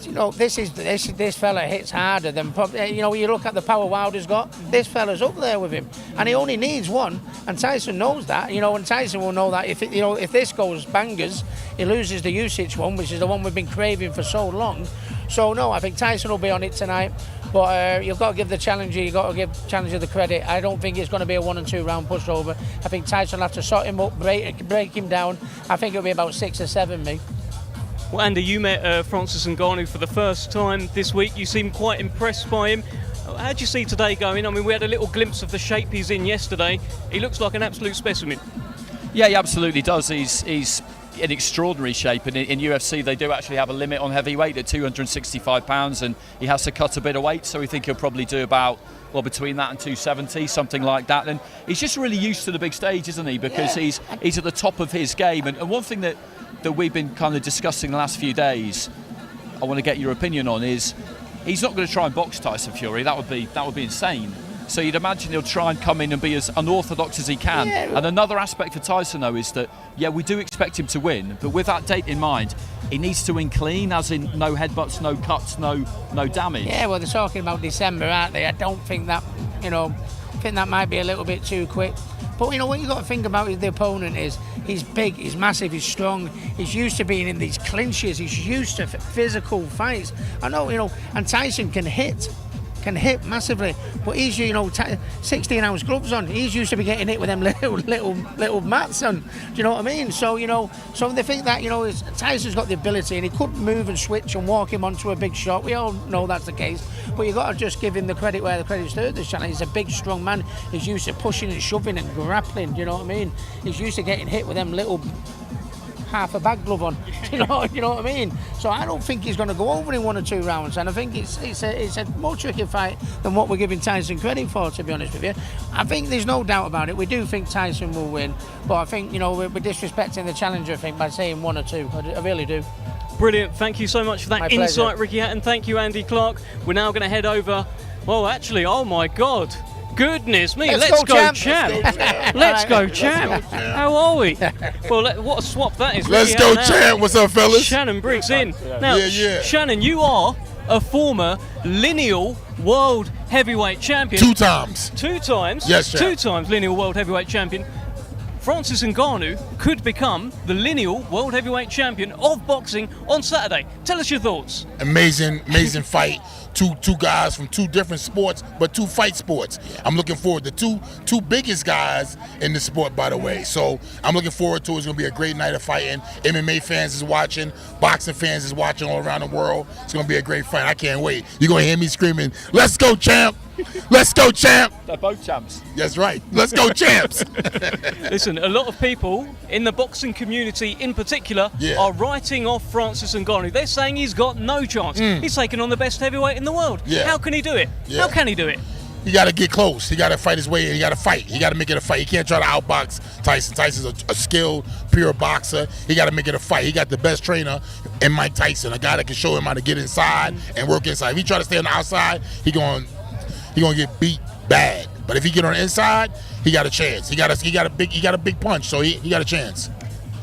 this fella hits harder than probably, you look at the power Wilder's got. This fella's up there with him, and he only needs one. And Tyson knows that, and Tyson will know that if this goes bangers, he loses the Usyk one, which is the one we've been craving for so long. So no, I think Tyson will be on it tonight. But you've got to give the challenger, the credit. I don't think it's going to be a 1 and 2 round pushover. I think Tyson will have to sort him up, break him down. I think it'll be about 6 or 7, me. Well, Andy, you met Francis Ngannou for the first time this week. You seem quite impressed by him. How do you see today going? I mean, we had a little glimpse of the shape he's in yesterday. He looks like an absolute specimen. Yeah, he absolutely does. He's in extraordinary shape, and in UFC they do actually have a limit on heavyweight at 265 pounds, and he has to cut a bit of weight, so we think he'll probably do about between that and 270, something like that. And he's just really used to the big stage, isn't he? Because he's at the top of his game. And one thing that we've been kind of discussing the last few days, I want to get your opinion on, is he's not going to try and box Tyson Fury. That would be insane. So you'd imagine he'll try and come in and be as unorthodox as he can. Yeah. And another aspect for Tyson, though, is that, we do expect him to win, but with that date in mind, he needs to win clean, as in no headbutts, no cuts, no damage. Yeah, well, they're talking about December, aren't they? I don't think that, I think that might be a little bit too quick. But, what you've got to think about with the opponent is he's big, he's massive, he's strong, he's used to being in these clinches, he's used to physical fights. I know, and Tyson can hit massively, but he's 16-ounce gloves on. He's used to be getting hit with them little mats on. Do you know what I mean? So so they think that Tyson's got the ability, and he could move and switch and walk him onto a big shot. We all know that's the case, but you got to just give him the credit where the credit's due. This channel, he's a big, strong man. He's used to pushing and shoving and grappling. Do you know what I mean? He's used to getting hit with them little half a bag glove on. you know what I mean? So I don't think he's going to go over in 1 or 2 rounds, and I think it's a more tricky fight than what we're giving Tyson credit for, to be honest with you. I think there's no doubt about it. We do think Tyson will win, but I think we're disrespecting the challenger, I think, by saying 1 or 2. I really do. Brilliant. Thank you so much for that insight, Ricky Hatton. Thank you, Andy Clark. We're now going to head over. Well, actually, oh my God. Goodness me, let's go champ. Let's go champ. How are we? Well, what a swap that is. Let's go champ. What's up, fellas? Shannon Briggs in. Now, Shannon, you are a former lineal world heavyweight champion. 2 times. 2 times? Yes, champ. 2 times lineal world heavyweight champion. Francis Ngannou could become the lineal world heavyweight champion of boxing on Saturday. Tell us your thoughts. Amazing fight. Two guys from 2 different sports, but 2 fight sports. I'm looking forward to two biggest guys in the sport, by the way. So I'm looking forward to it. It's going to be a great night of fighting. MMA fans is watching. Boxing fans is watching all around the world. It's going to be a great fight. I can't wait. You're going to hear me screaming, "Let's go, champ! Let's go, champ!" They're both champs. That's right. Let's go, champs! Listen, a lot of people in the boxing community in particular are writing off Francis Ngannou. They're saying he's got no chance. He's taken on the best heavyweight in the world. How can he do it? How can he do it? He got to get close. He got to fight his way in. He got to fight. He got to make it a fight. He can't try to outbox Tyson. Tyson's a skilled, pure boxer. He got to make it a fight. He got the best trainer in Mike Tyson, a guy that can show him how to get inside and work inside. If he try to stay on the outside, he gonna get beat bad. But if he get on the inside, he got a chance. He got a big punch, so he got a chance.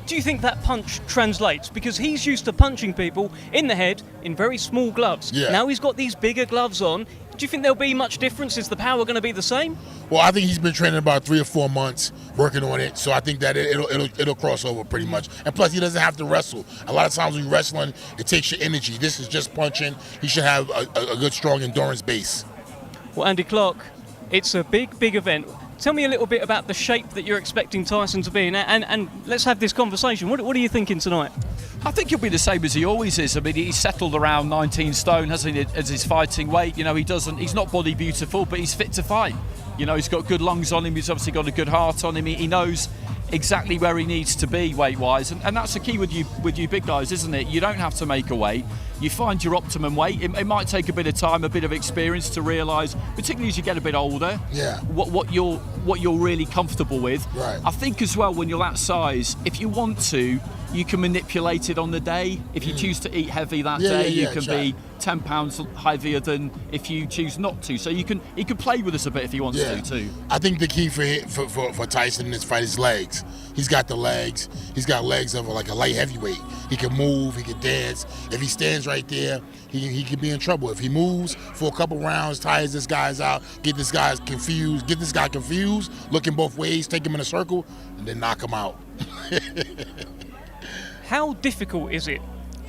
Do you think that punch translates? Because he's used to punching people in the head in very small gloves. Now he's got these bigger gloves on. Do you think there'll be much difference? Is the power going to be the same? Well, I think he's been training about 3 or 4 months, working on it. So I think that it'll cross over pretty much. And plus, he doesn't have to wrestle. A lot of times when you're wrestling, it takes your energy. This is just punching. He should have a good, strong endurance base. Well, Andy Clark, it's a big event. Tell me a little bit about the shape that you're expecting Tyson to be in, and let's have this conversation. What are you thinking tonight? I think he'll be the same as he always is. I mean, he's settled around 19 stone, hasn't he, as his fighting weight. He's not body beautiful, but he's fit to fight. He's got good lungs on him. He's obviously got a good heart on him. He knows exactly where he needs to be weight-wise, and that's the key with you big guys, isn't it? You don't have to make a weight. You find your optimum weight. It might take a bit of time, a bit of experience to realise, particularly as you get a bit older, what you're really comfortable with. Right. I think as well, when you're that size, if you want to, you can manipulate it on the day. If you choose to eat heavy that day, you can be 10 pounds heavier than if you choose not to. So he can play with us a bit if he wants to too. I think the key for Tyson in this fight is legs. He's got the legs. He's got legs of like a light heavyweight. He can move. He can dance. If he stands right there, he could be in trouble. If he moves for a couple rounds, tires this guy's out, get this guy confused, looking both ways, take him in a circle, and then knock him out. How difficult is it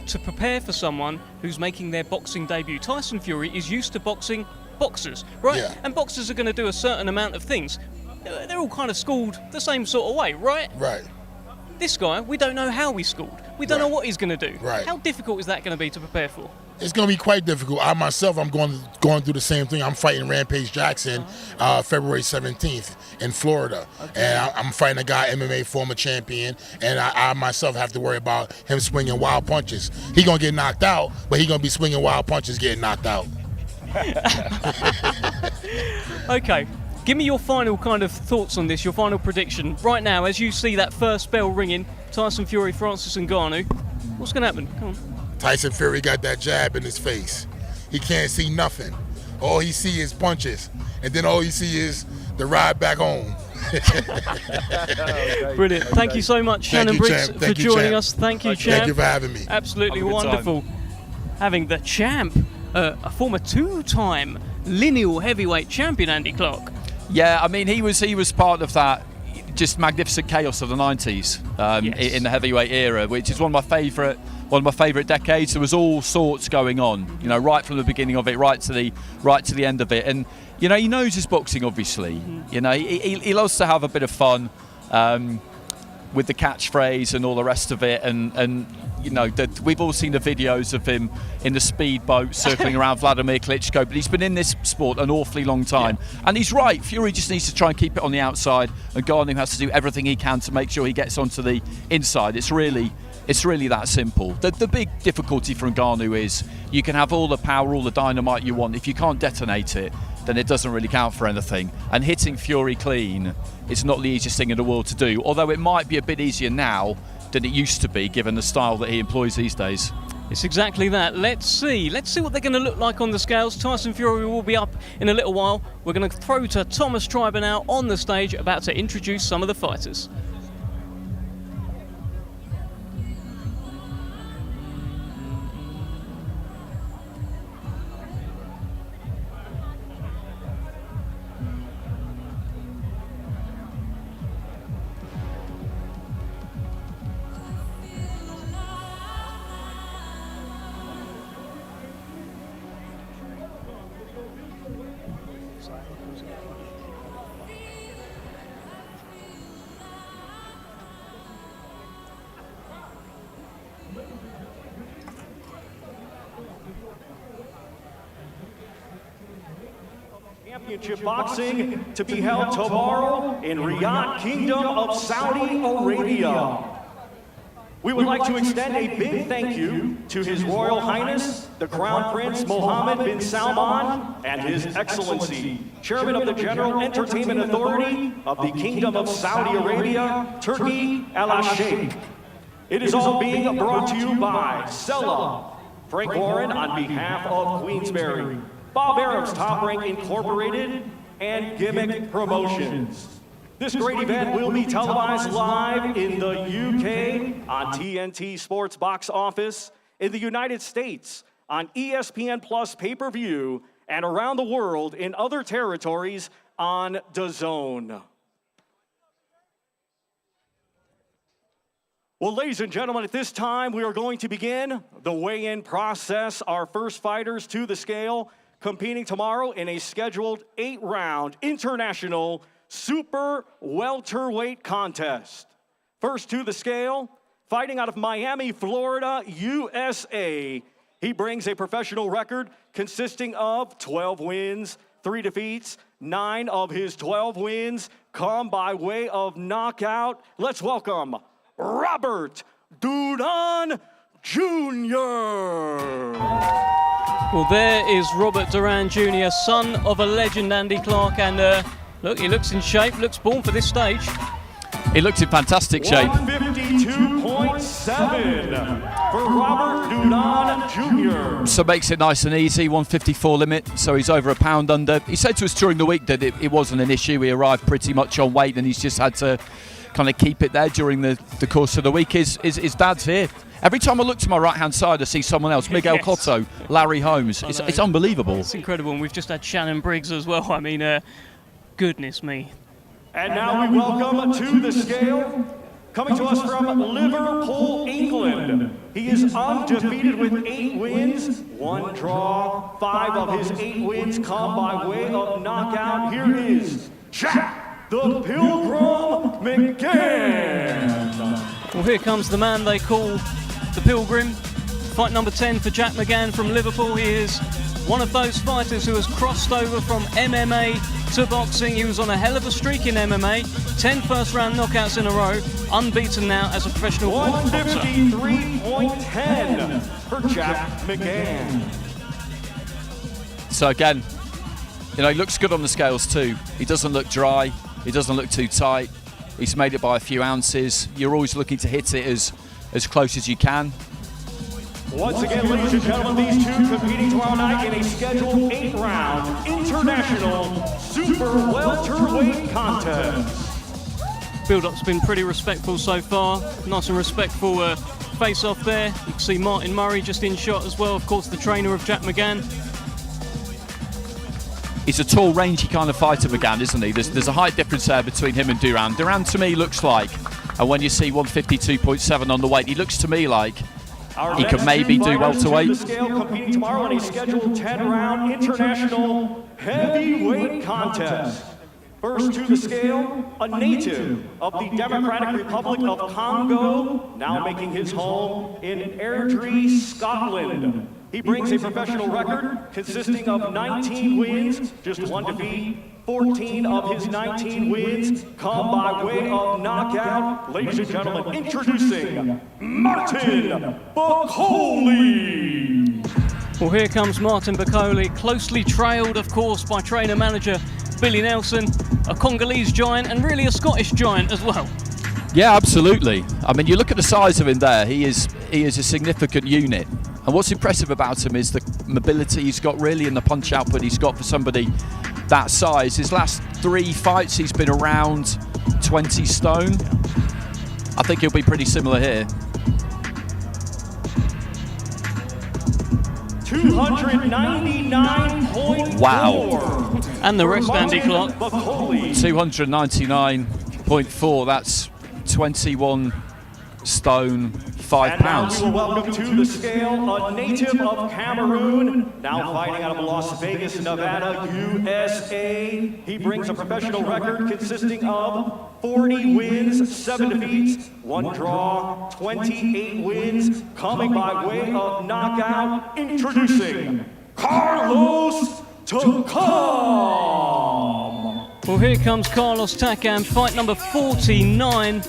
to prepare for someone who's making their boxing debut? Tyson Fury is used to boxing boxers, right? Yeah. And boxers are going to do a certain amount of things. They're all kind of schooled the same sort of way, right? Right. This guy, we don't know how he's schooled. We don't know what he's going to do. Right. How difficult is that going to be to prepare for? It's going to be quite difficult. I myself, I'm going through the same thing. I'm fighting Rampage Jackson February 17th in Florida. Okay. And I'm fighting a guy, MMA former champion, and I myself have to worry about him swinging wild punches. He's going to get knocked out, but he's going to be swinging wild punches getting knocked out. Okay. Give me your final kind of thoughts on this, your final prediction. Right now, as you see that first bell ringing, Tyson Fury, Francis Ngannou, what's going to happen? Come on. Tyson Fury got that jab in his face. He can't see nothing. All he see is punches. And then all you see is the ride back home. Brilliant. Thank you so much, Shannon Briggs, for joining us. Thank you, champ. Thank you for having me. Absolutely wonderful. Having the champ, a former two-time lineal heavyweight champion, Andy Clark. Yeah, I mean, he was part of that just magnificent chaos of the 90s in the heavyweight era, which is one of my favourite decades. There was all sorts going on, you know, right from the beginning of it, right to the end of it. And you know, he knows his boxing, obviously. Mm-hmm. You know, he loves to have a bit of fun with the catchphrase and all the rest of it. And you know, we've all seen the videos of him in the speedboat circling around Vladimir Klitschko, but he's been in this sport an awfully long time. Yeah. And he's right, Fury just needs to try and keep it on the outside, and Ngannou has to do everything he can to make sure he gets onto the inside. It's really that simple. The big difficulty for Ngannou is you can have all the power, all the dynamite you want. If you can't detonate it, then it doesn't really count for anything. And hitting Fury clean is not the easiest thing in the world to do, although it might be a bit easier now than it used to be, given the style that he employs these days. It's exactly that. Let's see what they're going to look like on the scales. Tyson Fury will be up in a little while. We're going to throw to Thomas Triber now on the stage, about to introduce some of the fighters. Championship boxing to be held tomorrow in Riyadh, Kingdom of Saudi Arabia. We would like to extend a big thank you to His Royal Highness, the Crown Prince Mohammed bin Salman, and His Excellency, Chairman of the General Entertainment Authority of the Kingdom of Saudi Arabia, Turkey, Al-Sheikh. It is all being brought to you by Sella, Frank Warren on behalf of Queensberry, Bob Arab's Top Rank Incorporated, and Gimmick Promotions. This great event will be televised live in the UK on TNT Sports Box Office, in the United States on ESPN Plus pay-per-view, and around the world in other territories on DAZN. Well, ladies and gentlemen, at this time we are going to begin the weigh-in process. Our first fighters to the scale, competing tomorrow in a scheduled 8-round international super welterweight contest. First to the scale, fighting out of Miami, Florida, USA. He brings a professional record consisting of 12 wins, 3 defeats. 9 of his 12 wins come by way of knockout. Let's welcome Robert Duran Jr. Well, there is Robert Duran Jr., son of a legend, Andy Clark, and look, he looks in shape, looks born for this stage. He looks in fantastic shape. 152.7. 7 for Robert Duran Jr. So makes it nice and easy, 154 limit, so he's over a pound under. He said to us during the week that it wasn't an issue. He arrived pretty much on weight and he's just had to kind of keep it there during the course of the week. His dad's here. Every time I look to my right-hand side, I see someone else. Miguel Yes. Cotto, Larry Holmes. It's unbelievable. It's incredible, and we've just had Shannon Briggs as well. I mean, goodness me. And now we welcome to the scale, coming to us from Liverpool, England. He is undefeated with 8 wins, 1 draw. 5 of his 8 wins come by way of knockout. Here is Jack the Pilgrim McGann. Well, here comes the man they call the Pilgrim. Fight number 10 for Jack McGann from Liverpool. He is one of those fighters who has crossed over from MMA to boxing. He was on a hell of a streak in MMA. 10 first-round knockouts in a row. Unbeaten now as a professional boxer. 153.10 for Jack McGann. So again, he looks good on the scales too. He doesn't look dry. He doesn't look too tight. He's made it by a few ounces. You're always looking to hit it as close as you can. Once again, ladies and gentlemen, these two competing tomorrow night in a scheduled 8-round international super welterweight contest. Build-up's been pretty respectful so far. Nice and respectful face-off there. You can see Martin Murray just in shot as well. Of course, the trainer of Jack McGann. He's a tall, rangy kind of fighter, McGann, isn't he? There's a height difference there between him and Duran. Duran, to me, looks like, and when you see 152.7 on the weight, he looks to me like he could maybe do welterweight. Competing tomorrow in a scheduled 10-round international heavyweight contest. First to the scale, a native of the Democratic Republic of Congo, now making his home in Airdrie, Scotland. He brings a professional record consisting of 19 wins, just 1 defeat. 14 of his 19 wins come by way of knockout. Ladies and gentlemen, introducing Martin Bakole. Well, here comes Martin Bakole, closely trailed, of course, by trainer-manager Billy Nelson, a Congolese giant and really a Scottish giant as well. Yeah, absolutely. I mean, you look at the size of him there, he is a significant unit. And what's impressive about him is the mobility he's got really and the punch output he's got for somebody that size. His last 3 fights, he's been around 20 stone. I think he'll be pretty similar here. 299.4. Wow. And the rest, Andy Clark. 299.4, that's 21 stone, 5 pounds. And now we will welcome to the scale a native of Cameroon, now fighting out of Las Vegas, Nevada, USA. He brings a professional record consisting of 40 wins, 7 defeats, 1 draw, 28 wins, coming by way of knockout. Introducing Carlos Takam. Well, here comes Carlos Takam, fight number 49.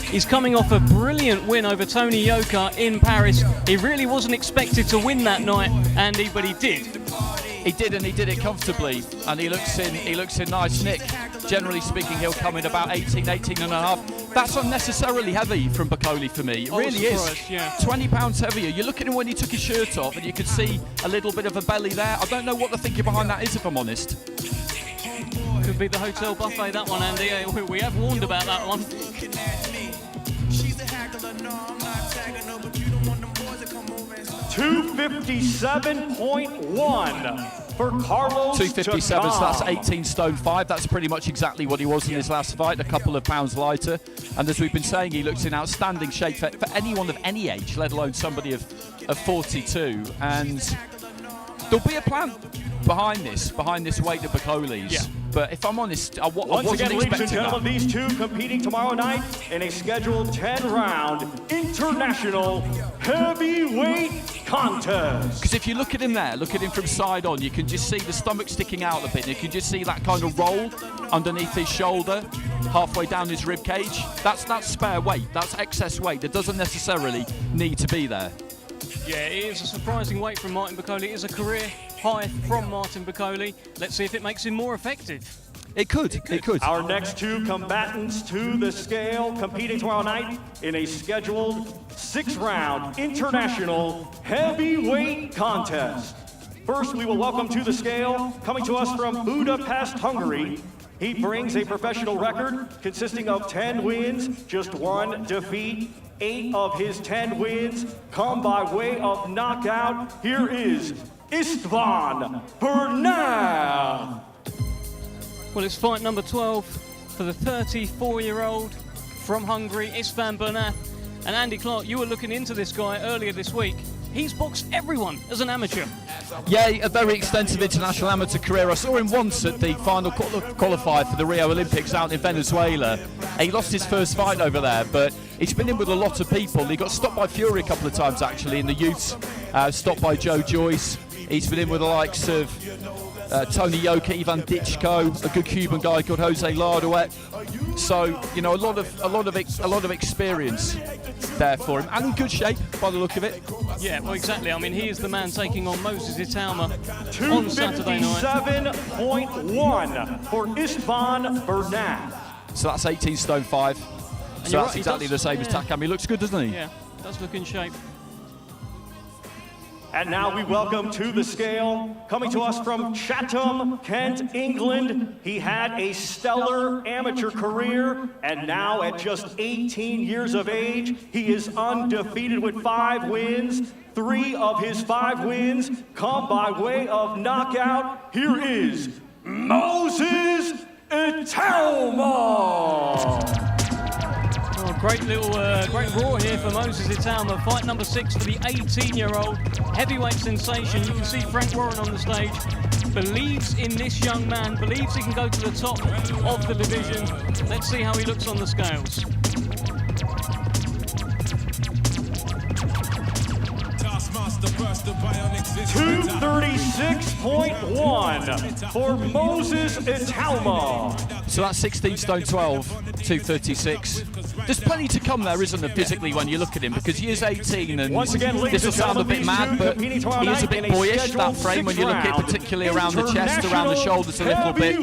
He's coming off a brilliant win over Tony Yoka in Paris. He really wasn't expected to win that night, Andy, but he did. He did, and he did it comfortably, and he looks in nice nick. Generally speaking, he'll come in about 18 and a half. That's unnecessarily heavy from Bakole for me. It really is. Yeah. 20 pounds heavier. You look at him when he took his shirt off, and you could see a little bit of a belly there. I don't know what the thinking behind that is, if I'm honest. Could be the hotel buffet, that one, Andy. We have warned about that one. 257.1 for Carlos 257, so that's Takam. 18 stone 5. That's pretty much exactly what he was in his last fight, a couple of pounds lighter. And as we've been saying, he looks in outstanding shape for anyone of any age, let alone somebody of 42. And there'll be a plan behind this weight of Bakole's. Yeah. But if I'm honest, I Once wasn't again, ladies and expecting gentlemen, that. these two competing tomorrow night in a scheduled 10-round international heavyweight contest. Because if you look at him there, look at him from side on, you can just see the stomach sticking out a bit. You can just see that kind of roll underneath his shoulder, halfway down his rib cage. That's spare weight. That's excess weight that doesn't necessarily need to be there. Yeah, it is a surprising weight from Martin Bakole. It is a career high from Martin Bakole. Let's see if it makes him more effective. It could. It could. Our next two combatants to the scale competing tomorrow night in a scheduled 6-round international heavyweight contest. First, we will welcome to the scale, coming to us from Budapest, Hungary. He brings a professional record consisting of 10 wins, just 1 defeat. 8 of his 10 wins come by way of knockout. Here is Istvan Bernal. Well, it's fight number 12 for the 34-year-old from Hungary, Istvan Bernal. And Andy Clark, you were looking into this guy earlier this week. He's boxed everyone as an amateur. Yeah, a very extensive international amateur career. I saw him once at the final qualifier for the Rio Olympics out in Venezuela. He lost his first fight over there, but he's been in with a lot of people. He got stopped by Fury a couple of times, actually, in the youths. Stopped by Joe Joyce. He's been in with the likes of Tony Yoka, Ivan Dichko, a good Cuban guy called Jose Lardoet. So, you know, a lot of experience there for him, and in good shape by the look of it. Yeah, well, exactly. I mean, he is the man taking on Moses Itauma on Saturday night. 257.1 for Istvan Bernal. So that's 18 stone 5. And so right, that's exactly the same as Takam. He looks good, doesn't he? Yeah, does look in shape. And now we welcome to the scale, coming to us from Chatham, Kent, England. He had a stellar amateur career, and now at just 18 years of age, he is undefeated with 5 wins. 3 of his 5 wins come by way of knockout. Here is Moses Itauma. Oh, great roar here for Moses Itauma. Fight number 6 for the 18-year-old heavyweight sensation. You can see Frank Warren on the stage. Believes in this young man, believes he can go to the top of the division. Let's see how he looks on the scales. 236.1 for Moses Itauma. So that's 16 stone 12, 236. There's plenty to come there, isn't there, physically, when you look at him, because he is 18, and Once again, this will sound a bit mad, but he is a bit boyish, that frame, when you look at it, particularly around the chest, around the shoulders a little bit.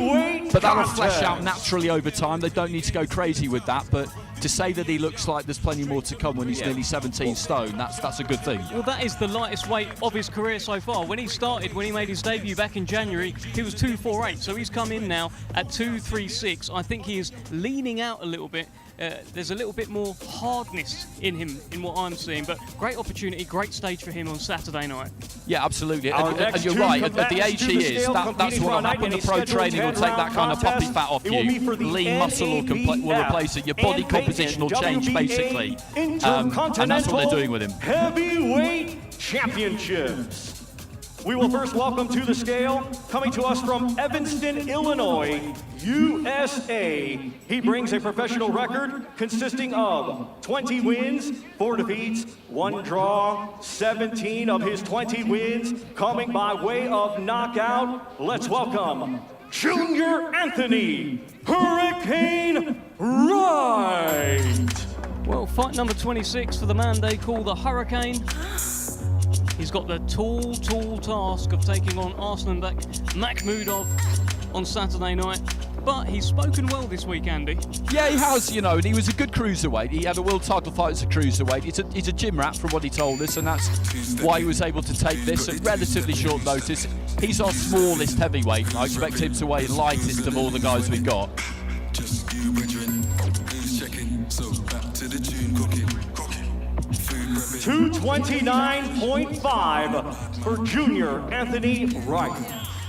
But that'll flesh out naturally over time. They don't need to go crazy with that, but to say that he looks like there's plenty more to come when he's nearly 17 stone, that's a good thing. Well, that is the lightest weight of his career so far. When he made his debut back in January, he was 248, so he's come in now at 236. I think he is leaning out a little bit. There's a little bit more hardness in him, in what I'm seeing, but great opportunity, great stage for him on Saturday night. Yeah, absolutely. And you're right, at the age he is, that's what'll happen. The pro training will take that kind of puppy fat off you. Lean muscle will replace it. Your body composition will change, basically. And that's what they're doing with him. Heavyweight Championships. We will first welcome to the scale, coming to us from Evanston, Illinois, USA. He brings a professional record consisting of 20 wins, 4 defeats, 1 draw, 17 of his 20 wins coming by way of knockout. Let's welcome Junior Anthony Hurricane Wright. Well, fight number 26 for the man they call the Hurricane. He's got the tall task of taking on Arslanbek Makhmudov on Saturday night. But he's spoken well this week, Andy. Yeah, he has, you know, and he was a good cruiserweight. He had a world title fight as a cruiserweight. He's a gym rat from what he told us, and that's why he was able to take this at relatively short notice. He's our smallest heavyweight. I expect him to weigh lightest of all the guys we've got. Just you, brethren, who's checking? So back to the tune, cooking. 229.5 for Junior Anthony Wright.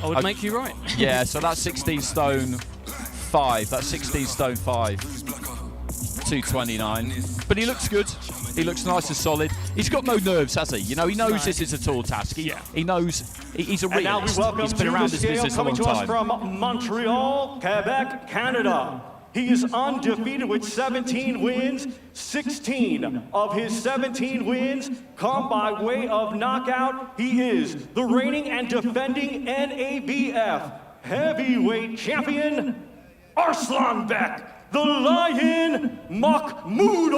I would make you right. Yeah, so that's 16 stone 5. That's 16 stone 5. 229. But he looks good. He looks nice and solid. He's got no nerves, has he? You know, he knows this is a tall task. He knows he's a realist. He's been around this business a long coming to us time. from Montreal, Quebec, Canada. He is undefeated with 17 wins. 16 of his 17 wins come by way of knockout. He is the reigning and defending NABF heavyweight champion, Arslanbek, the Lion Makhmudov.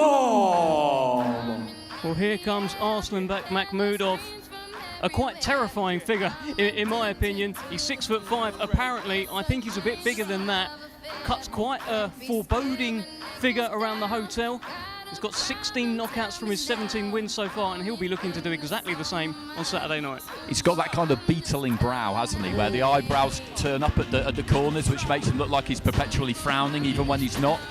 Well, here comes Arslanbek Makhmudov. a quite terrifying figure, in my opinion. He's 6'5". Apparently, I think he's a bit bigger than that. Cuts quite a foreboding figure around the hotel. He's got 16 knockouts from his 17 wins so far, and he'll be looking to do exactly the same on Saturday night. He's got that kind of beetling brow, hasn't he, where the eyebrows turn up at the corners, which makes him look like he's perpetually frowning, even when he's not.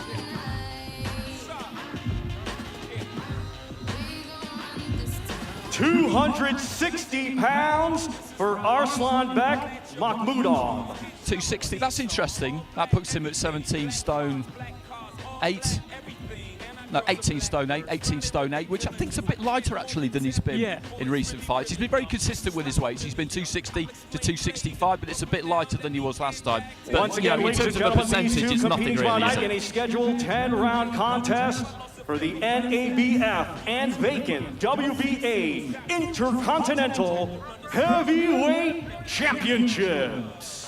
£260 for Arslanbek Makhmudov. 260, that's interesting. That puts him at 17 stone 8. No, 18 stone 8, 18 stone 8, which I think is a bit lighter actually than he's been in recent fights. He's been very consistent with his weights. He's been 260 to 265, but it's a bit lighter than he was last time. But once again, in terms of a percentage, it's nothing really, is it? In a scheduled 10-round contest for the NABF and vacant WBA Intercontinental Heavyweight Championships.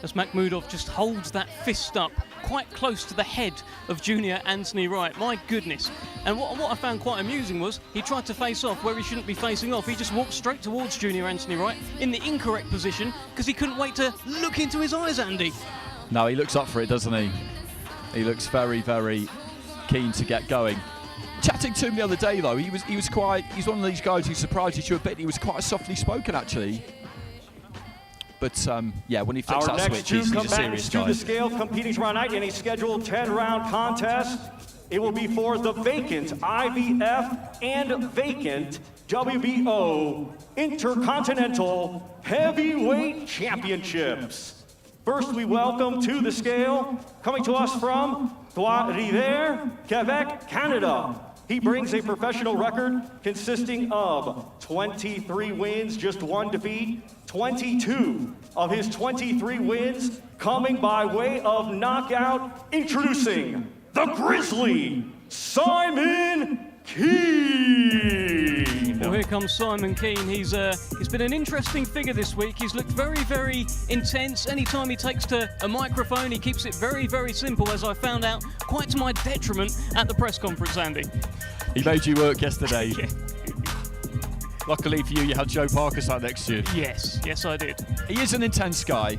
As Makhmudov just holds that fist up quite close to the head of Junior Anthony Wright. My goodness. And what I found quite amusing was he tried to face off where he shouldn't be facing off. He just walked straight towards Junior Anthony Wright in the incorrect position because he couldn't wait to look into his eyes, Andy. No, he looks up for it, doesn't he? He looks very, very keen to get going. Chatting to him the other day, though, he's one of these guys who surprises you a bit. He was quite softly spoken, actually. But yeah, when he flicks that switch, he's a serious guy. To the scale competing tomorrow night in a scheduled 10-round contest. It will be for the vacant IBF and vacant WBO Intercontinental Heavyweight Championships. First, we welcome to the scale, coming to us from Trois-Rivières, Quebec, Canada. He brings a professional record consisting of 23 wins, just 1 defeat, 22 of his 23 wins coming by way of knockout, introducing the Grizzly, Simon Kean. Well, here comes Simon Kean. He's been an interesting figure this week. He's looked very, very intense. Anytime he takes to a microphone, he keeps it very, very simple, as I found out, quite to my detriment at the press conference, Andy. He made you work yesterday. Yeah. Luckily for you, you had Joe Parker sat next to you. Yes, I did. He is an intense guy.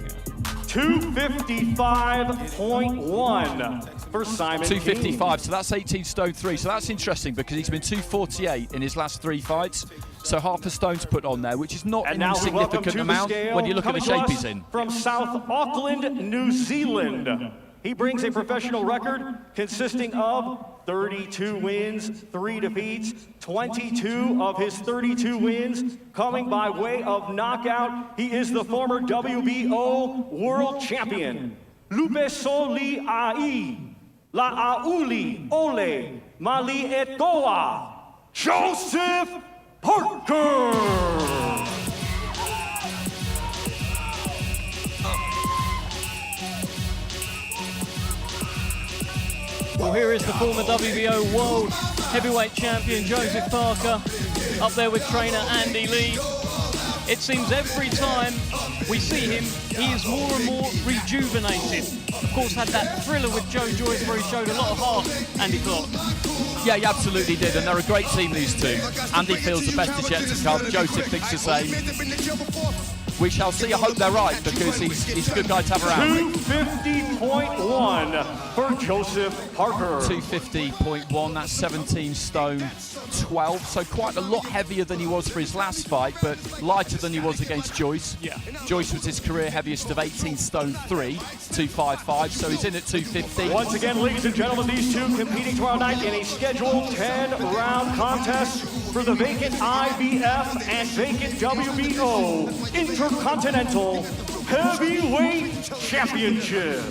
255.1 for Simon 255, Kean. so that's 18 stone 3. So that's interesting because he's been 248 in his last 3 fights. So half a stone to put on there, which is not an insignificant amount when you look at the shape he's in. From South Auckland, New Zealand. He brings a professional record consisting of 32 wins, 3 defeats, 22 of his 32 wins coming by way of knockout. He is the former WBO World Champion. Lupesoli Ai, La'auli Ole, Mali Etoa, Joseph Parker. Well, here is the former WBO World Heavyweight Champion Joseph Parker, up there with trainer Andy Lee. It seems every time we see him, he is more and more rejuvenated. Of course, had that thriller with Joe Joyce where he showed a lot of heart, Andy Clark. Yeah, he absolutely did, and they're a great team, these two. Andy feels the best is yet to come. Joseph thinks the same. We shall see. I hope they're right, because he's a good guy to have around. 250.1 for Joseph Parker. 250.1, that's 17 stone 12, so quite a lot heavier than he was for his last fight, but lighter than he was against Joyce. Yeah. Joyce was his career heaviest of 18 stone 3, 255, so he's in at 250. Once again, ladies and gentlemen, these two competing tomorrow night in a scheduled 10-round contest for the vacant IBF and vacant WBO Intercontinental Heavyweight Championship.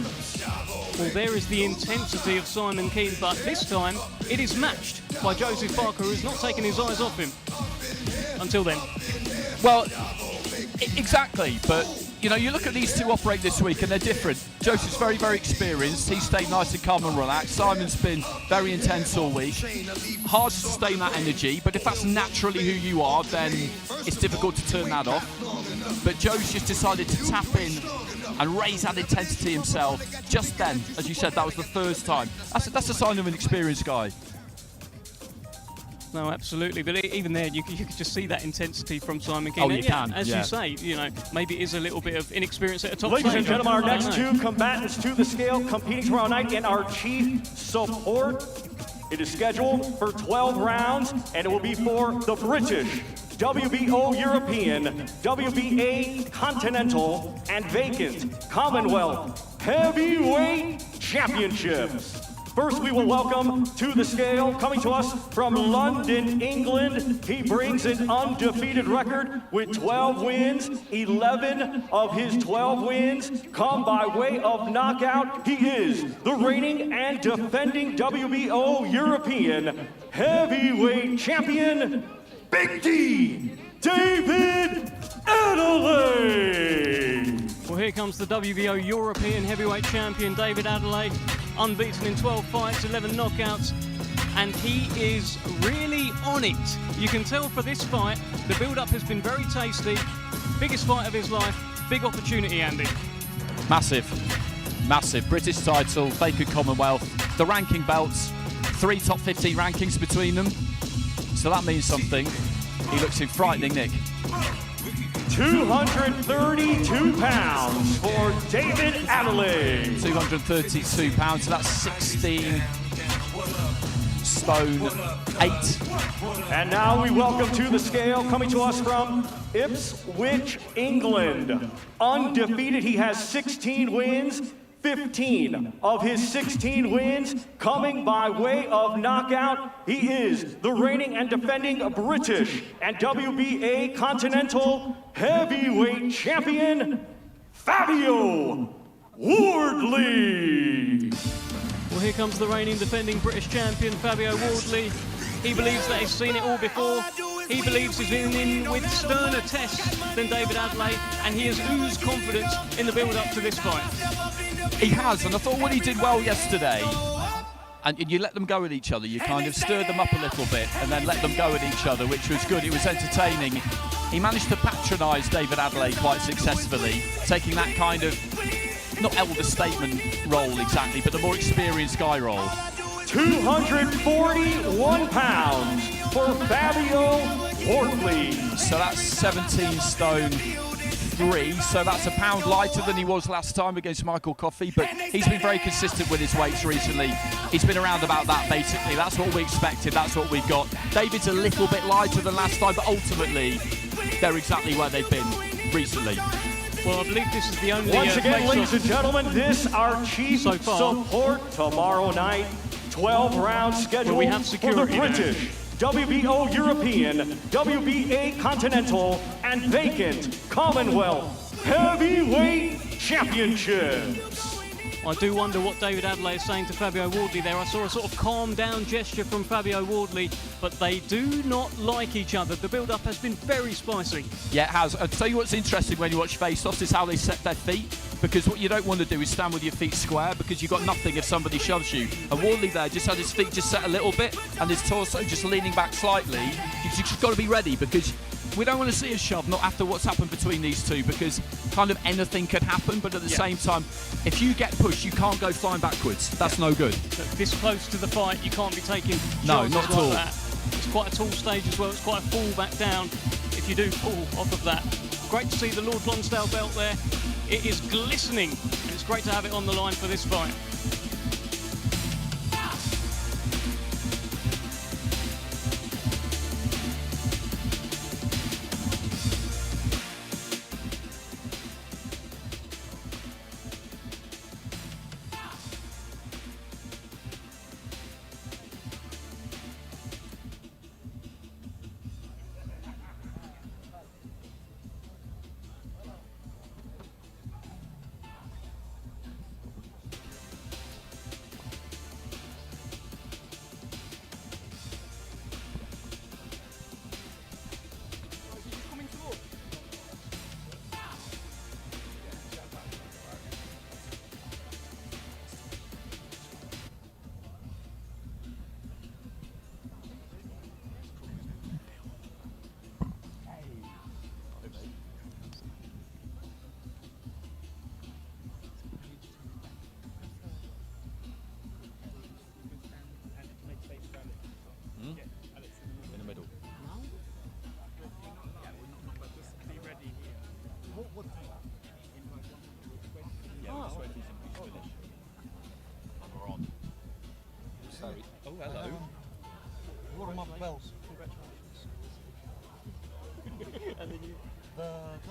Well, there is the intensity of Simon Kean, but this time it is matched by Joseph Parker, who's not taken his eyes off him until then. Well, exactly, but you know, you look at these two operate this week and they're different. Joseph's very, very experienced. He's stayed nice and calm and relaxed. Simon's been very intense all week. Hard to sustain that energy, but if that's naturally who you are, then it's difficult to turn that off. But Joe's just decided to tap in and raise that intensity himself just then. As you said, that was the first time. That's a sign of an experienced guy. No, absolutely. But even there, you could just see that intensity from Simon Kean. Oh, you can. As you say, maybe it is a little bit of inexperience at a top Ladies stage. and gentlemen, our next two combatants to the scale competing tomorrow night in our chief support. It is scheduled for 12 rounds, and it will be for the British WBO European, WBA Continental, and vacant Commonwealth Heavyweight Championships. First, we will welcome to the scale, coming to us from London, England. He brings an undefeated record with 12 wins. 11 of his 12 wins come by way of knockout. He is the reigning and defending WBO European Heavyweight Champion, Big D, David Adeleye. Well, here comes the WBO European Heavyweight Champion, David Adeleye. Unbeaten in 12 fights, 11 knockouts, and he is really on it. You can tell for this fight, the build-up has been very tasty. Biggest fight of his life, big opportunity, Andy. Massive. British title, vacant Commonwealth, the ranking belts, 3 top 15 rankings between them. So that means something. He looks frightening, Nick. 232 pounds for David Adeleye. 232 pounds, so that's 16 stone 8. And now we welcome to the scale, coming to us from Ipswich, England. Undefeated, he has 16 wins. 15 of his 16 wins coming by way of knockout. He is the reigning and defending British and WBA Continental Heavyweight Champion, Fabio Wardley. Well, here comes the reigning defending British champion, Fabio Wardley. He believes that he's seen it all before. He believes he's been in with sterner tests than David Adeleye, and he has oozed confidence in the build-up to this fight. He has, and I thought what he did well yesterday, and you let them go at each other, you kind of stirred them up a little bit and then let them go at each other, which was good. It was entertaining. He managed to patronise David Adeleye quite successfully, taking that kind of, not elder statement role exactly, but the more experienced guy role. 241 pounds for Fabio Wardley. So that's 17 stone 3, so that's a pound lighter than he was last time against Michael Coffey, but he's been very consistent with his weights recently. He's been around about that basically. That's what we expected, that's what we've got. David's a little bit lighter than last time, but ultimately they're exactly where they've been recently. Well, I believe this is the only... Once again, ladies and gentlemen, this our chief support tomorrow night. 12 rounds scheduled we have for the British, WBO European, WBA Continental, and vacant Commonwealth Heavyweight Championships. I do wonder what David Adeleye is saying to Fabio Wardley there. I saw a sort of calm down gesture from Fabio Wardley, but they do not like each other. The build-up has been very spicy. Yeah, it has. I'll tell you what's interesting when you watch face-offs is how they set their feet, because what you don't want to do is stand with your feet square, because you've got nothing if somebody shoves you. And Wardley there just had his feet just set a little bit and his torso just leaning back slightly. You've just got to be ready, because we don't want to see a shove, not after what's happened between these two, because kind of anything could happen, but at the same time, if you get pushed, you can't go flying backwards. That's no good. So this close to the fight, you can't be taking No, chances not at all. like that. It's quite a tall stage as well. It's quite a fall back down if you do fall off of that. Great to see the Lord Lonsdale belt there. It is glistening, and it's great to have it on the line for this fight.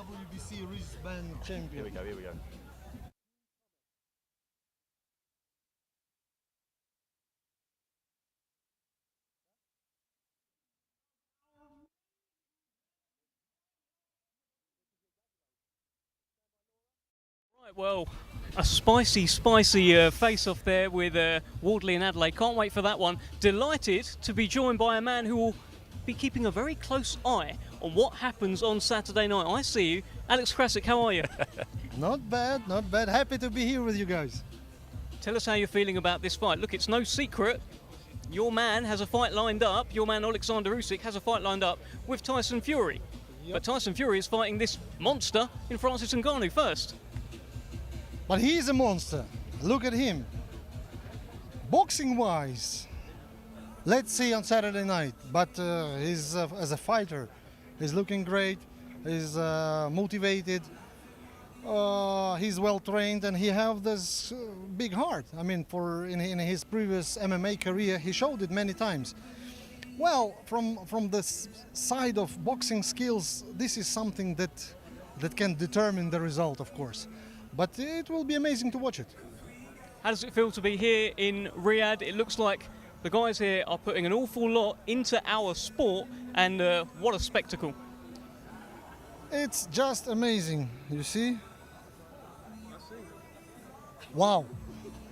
WBC wristband champion. Here we go. Right, well, a spicy face-off there with Wardley and Adeleye. Can't wait for that one. Delighted to be joined by a man who will be keeping a very close eye on what happens on Saturday night. I see you. Alex Krasik, how are you? Not bad, not bad. Happy to be here with you guys. Tell us how you're feeling about this fight. Look, it's no secret. Your man has a fight lined up. Your man Alexander Usyk has a fight lined up with Tyson Fury. Yep. But Tyson Fury is fighting this monster in Francis Ngannou first. But he is a monster. Look at him. Boxing-wise, let's see on Saturday night. But he's as a fighter, he's looking great. He's motivated. He's well trained, and he have this big heart. I mean, in his previous MMA career, he showed it many times. Well, from the side of boxing skills, this is something that can determine the result, of course. But it will be amazing to watch it. How does it feel to be here in Riyadh? It looks like the guys here are putting an awful lot into our sport, and what a spectacle. It's just amazing, you see? Wow.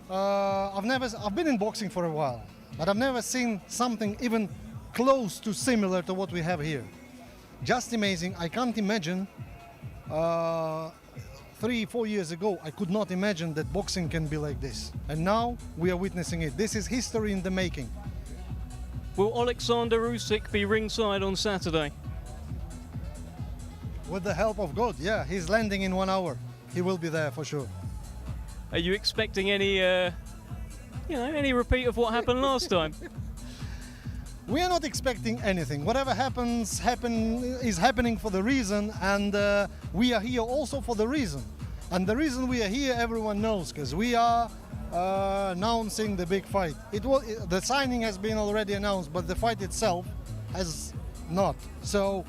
I've been in boxing for a while, but I've never seen something even close to similar to what we have here. Just amazing. I can't imagine 3-4 years ago, I could not imagine that boxing can be like this. And now we are witnessing it. This is history in the making. Will Alexander Usyk be ringside on Saturday? With the help of God, yeah. He's landing in 1 hour. He will be there for sure. Are you expecting any, any repeat of what happened last time? We are not expecting anything. Whatever happens is happening for the reason, and we are here also for the reason. And the reason we are here, everyone knows, because we are announcing the big fight. The signing has been already announced, but the fight itself has not. So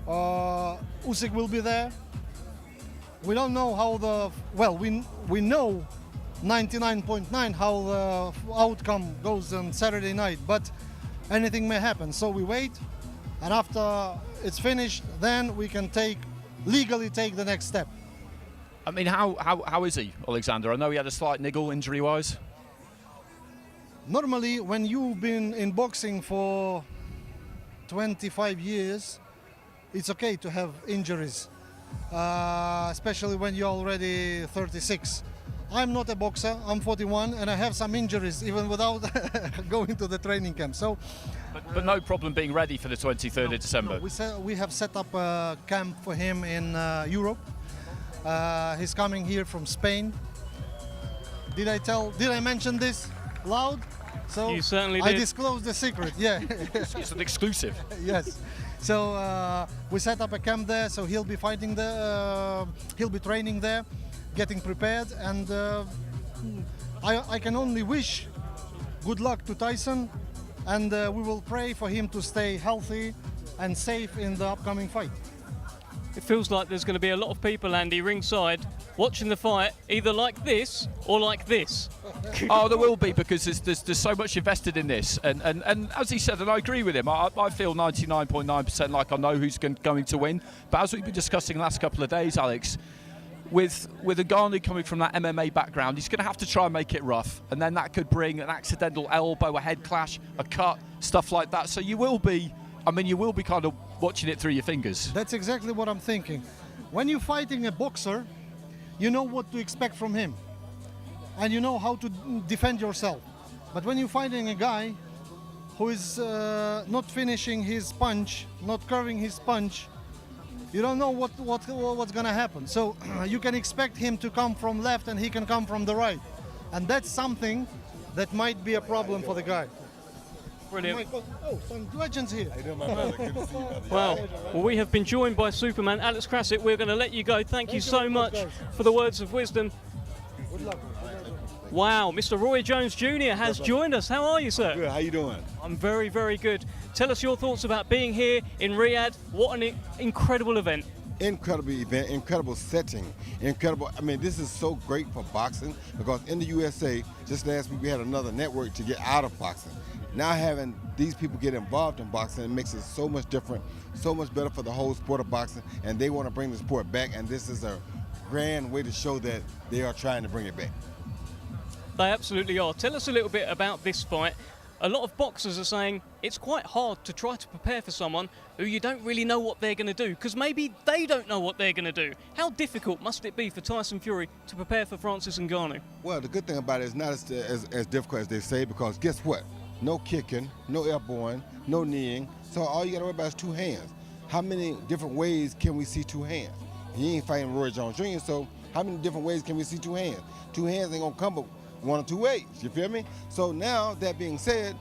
Usyk will be there. We don't know how we know 99.9 how the outcome goes on Saturday night, but anything may happen. So we wait, and after it's finished, then we can legally take the next step. I mean, how is he, Alexander? I know he had a slight niggle injury-wise. Normally, when you've been in boxing for 25 years, it's okay to have injuries, especially when you're already 36. I'm not a boxer, I'm 41, and I have some injuries even without going to the training camp. So, but no problem being ready for the 23rd of December. No, we have set up a camp for him in Europe. He's coming here from Spain. Did I mention this loud? So you certainly did. I disclosed the secret, yeah. It's an exclusive. Yes. So we set up a camp there, so he'll be fighting there, he'll be training there, getting prepared, and I can only wish good luck to Tyson, and we will pray for him to stay healthy and safe in the upcoming fight. It feels like there's going to be a lot of people, Andy, ringside, watching the fight, either like this or like this. Oh, there will be, because there's so much invested in this, and as he said, and I agree with him, I feel 99.9% like I know who's going to win. But as we've been discussing the last couple of days, Alex, with Ngannou coming from that MMA background, he's going to have to try and make it rough, and then that could bring an accidental elbow, a head clash, a cut, stuff like that. So you will be kind of watching it through your fingers. That's exactly what I'm thinking. When you're fighting a boxer, you know what to expect from him, and you know how to defend yourself. But when you're fighting a guy who is not finishing his punch, not curving his punch, you don't know what's gonna happen. So you can expect him to come from left, and he can come from the right, and that's something that might be a problem for the guy. Brilliant. Oh, some legends here. Wow. Well, we have been joined by Superman Alex Krasik. We're going to let you go. Thank you so much for the words of wisdom. Good luck. Wow, Mr. Roy Jones Jr. has joined us. How are you, sir? Good. How you doing? I'm very, very good. Tell us your thoughts about being here in Riyadh. What an incredible event. incredible event, incredible setting, incredible. I mean, this is so great for boxing because in the USA, just last week we had another network to get out of boxing. Now having these people get involved in boxing, it makes it so much different, so much better for the whole sport of boxing, and they want to bring the sport back, and this is a grand way to show that they are trying to bring it back. They absolutely are. Tell us a little bit about this fight. A lot of boxers are saying it's quite hard to try to prepare for someone who you don't really know what they're going to do, because maybe they don't know what they're going to do. How difficult must it be for Tyson Fury to prepare for Francis Ngannou? Well, the good thing about it is not as difficult as they say, because guess what? No kicking, no airborne, no kneeing. So all you got to worry about is two hands. How many different ways can we see two hands? He ain't fighting Roy Jones Jr., so how many different ways can we see two hands? Two hands ain't going to come but one or two ways, you feel me? So now, that being said,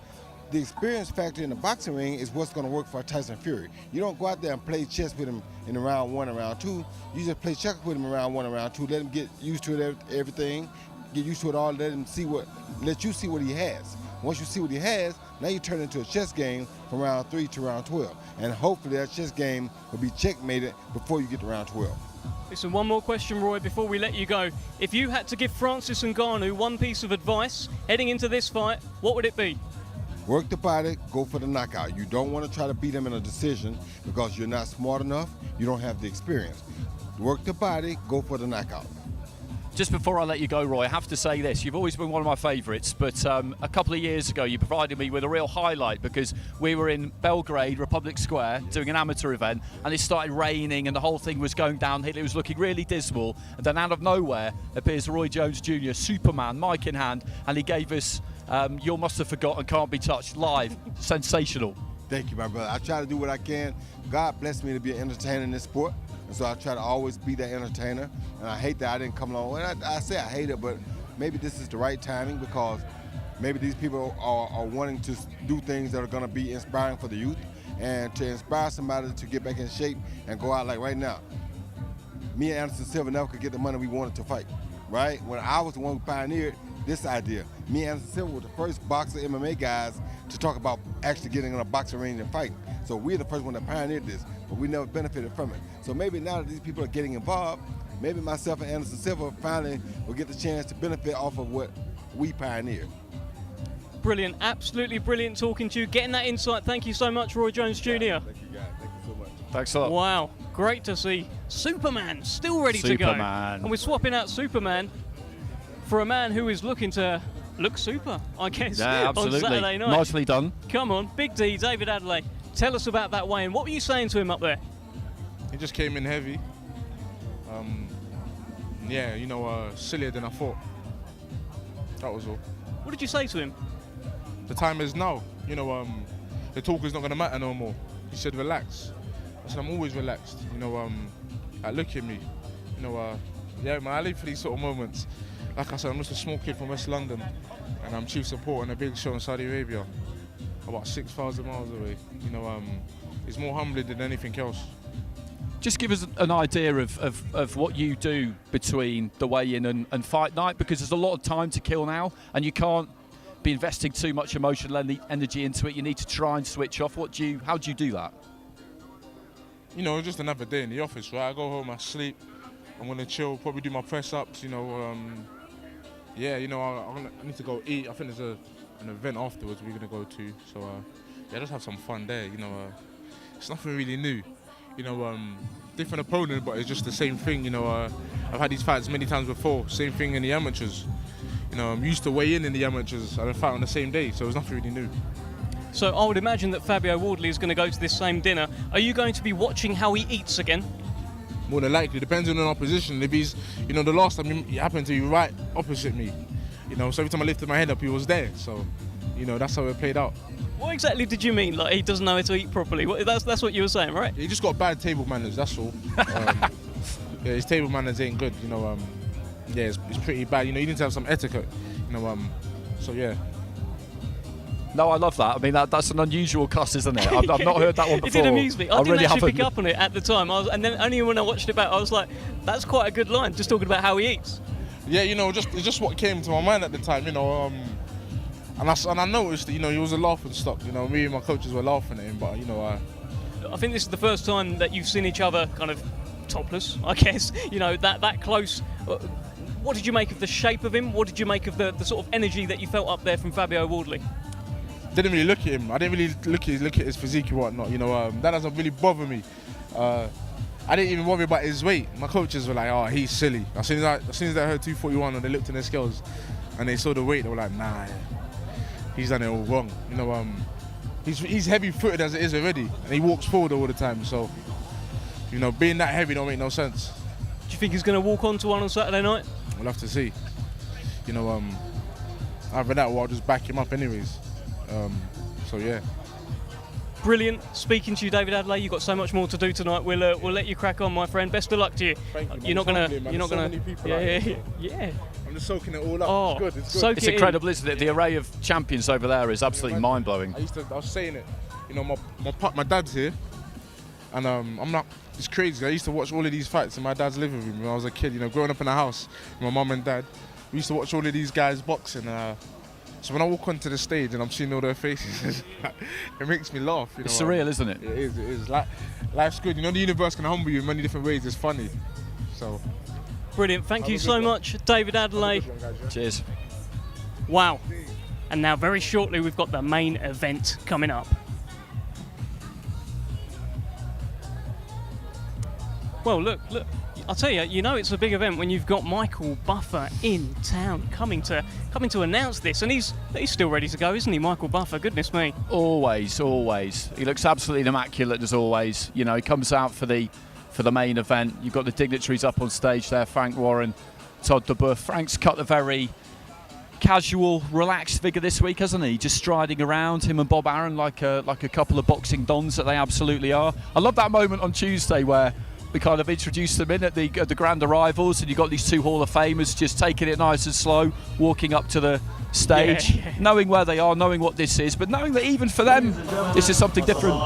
the experience factor in the boxing ring is what's going to work for Tyson Fury. You don't go out there and play chess with him in round 1 and round 2. You just play checkers with him in round 1 and round 2. Let him get used to it, everything, get used to it all. Let you see what he has. Once you see what he has, now you turn it into a chess game from round 3 to round 12. And hopefully that chess game will be checkmated before you get to round 12. Listen, one more question, Roy, before we let you go. If you had to give Francis Ngannou one piece of advice heading into this fight, what would it be? Work the body, go for the knockout. You don't want to try to beat him in a decision because you're not smart enough, you don't have the experience. Work the body, go for the knockout. Just before I let you go, Roy, I have to say this. You've always been one of my favourites, but a couple of years ago you provided me with a real highlight because we were in Belgrade, Republic Square, doing an amateur event, and it started raining and the whole thing was going downhill. It was looking really dismal, and then out of nowhere appears Roy Jones Jr., Superman, mic in hand, and he gave us You Must Have Forgotten Can't Be Touched live. Sensational. Thank you, my brother. I try to do what I can. God blessed me to be an entertainer in this sport. And so I try to always be that entertainer. And I hate that I didn't come along. And I say I hate it, but maybe this is the right timing because maybe these people are wanting to do things that are going to be inspiring for the youth and to inspire somebody to get back in shape and go out like right now. Me and Anderson Silva never could get the money we wanted to fight, right? When I was the one who pioneered this idea. Me and Anderson Silva were the first boxer MMA guys to talk about actually getting in a boxing range and fighting. So we're the first one that pioneered this, but we never benefited from it. So maybe now that these people are getting involved, maybe myself and Anderson Silva finally will get the chance to benefit off of what we pioneered. Brilliant, absolutely brilliant talking to you, getting that insight. Thank you so much, Roy Jones Jr. Thank you, guys. Thank you so much. Thanks a lot. Wow, great to see. Superman still ready to go. And we're swapping out Superman for a man who is looking to look super, I guess, yeah, absolutely. on Saturday night. Nicely done. Come on, Big D, David Adeleye. Tell us about that weigh-in. What were you saying to him up there? He just came in heavy. Yeah, you know, sillier than I thought. That was all. What did you say to him? The time is now. You know, the talk is not going to matter no more. He said, relax. I said, I'm always relaxed. You know, look at me. You know, yeah, man, I live for these sort of moments. Like I said, I'm just a small kid from West London, and I'm chief support on a big show in Saudi Arabia, about 6,000 miles away. You know, it's more humbling than anything else. Just give us an idea of what you do between the weigh-in and fight night, because there's a lot of time to kill now, and you can't be investing too much emotional energy into it. You need to try and switch off. How do you do that? You know, just another day in the office, right? I go home, I sleep, I'm gonna chill, probably do my press-ups, you know. Yeah, you know, I need to go eat. I think there's an event afterwards we're gonna go to, so yeah, just have some fun there. You know, it's nothing really new. You know, different opponent, but it's just the same thing. You know, I've had these fights many times before. Same thing in the amateurs. You know, I'm used to weigh in the amateurs and I fight on the same day, so it's nothing really new. So I would imagine that Fabio Wardley is going to go to this same dinner. Are you going to be watching how he eats again? More than likely, depends on our position. If he's, you know, the last time he happened to be right opposite me. You know, so every time I lifted my head up, he was there. So, you know, that's how it played out. What exactly did you mean? Like, he doesn't know how to eat properly? That's what you were saying, right? He just got bad table manners, that's all. Yeah, his table manners ain't good, you know. Yeah, it's pretty bad. You know, you need to have some etiquette, you know. So, yeah. No, I love that. I mean, that's an unusual cuss, isn't it? I've not heard that one before. It did amuse me. I didn't really actually pick up on it at the time. And then only when I watched it back, I was like, that's quite a good line, just talking about how he eats. Yeah, you know, it's just what came to my mind at the time, you know. And I noticed that, you know, he was a laughing stock. You know, me and my coaches were laughing at him, but, you know, I think this is the first time that you've seen each other kind of topless, I guess. You know, that close. What did you make of the shape of him? What did you make of the sort of energy that you felt up there from Fabio Wardley? Didn't really look at him. I didn't really look at his physique and whatnot. You know, that doesn't really bother me. I didn't even worry about his weight. My coaches were like, "Oh, he's silly." As soon as they heard 241 and they looked in their scales and they saw the weight, they were like, "Nah, he's done it all wrong." You know, he's heavy-footed as it is already, and he walks forward all the time. So, you know, being that heavy don't make no sense. Do you think he's going to walk onto one on Saturday night? We'll have to see. You know, either that or I'll just back him up anyways. So yeah. Brilliant. Speaking to you, David Adeleye, you've got so much more to do tonight. We'll let you crack on, my friend. Best of luck to you. Thank you. You're not gonna. Yeah. I'm just soaking it all up. It's good. It's good. It's incredible, isn't it? The array of champions over there is absolutely mind-blowing. I was saying it. You know, my dad's here, and I'm not. It's crazy. I used to watch all of these fights in my dad's living room when I was a kid. You know, growing up in a house with my mum and dad, we used to watch all of these guys boxing. So when I walk onto the stage and I'm seeing all their faces, it makes me laugh. You know, it's surreal, isn't it? It is. Life's good. You know, the universe can humble you in many different ways. It's funny. So. Brilliant. Thank you so much, David Adeleye. Cheers. Wow. And now very shortly we've got the main event coming up. Well, look. I'll tell you, you know it's a big event when you've got Michael Buffer in town coming to announce this, and he's still ready to go, isn't he, Michael Buffer? Goodness me. Always. He looks absolutely immaculate as always. You know, he comes out for the main event. You've got the dignitaries up on stage there, Frank Warren, Todd DeBuff. Frank's cut a very casual, relaxed figure this week, hasn't he? Just striding around, him and Bob Arum like a couple of boxing dons that they absolutely are. I love that moment on Tuesday where we kind of introduced them in at the grand arrivals, and you got these two Hall of Famers just taking it nice and slow, walking up to the stage, knowing where they are, knowing what this is, but knowing that even for them, this is something different.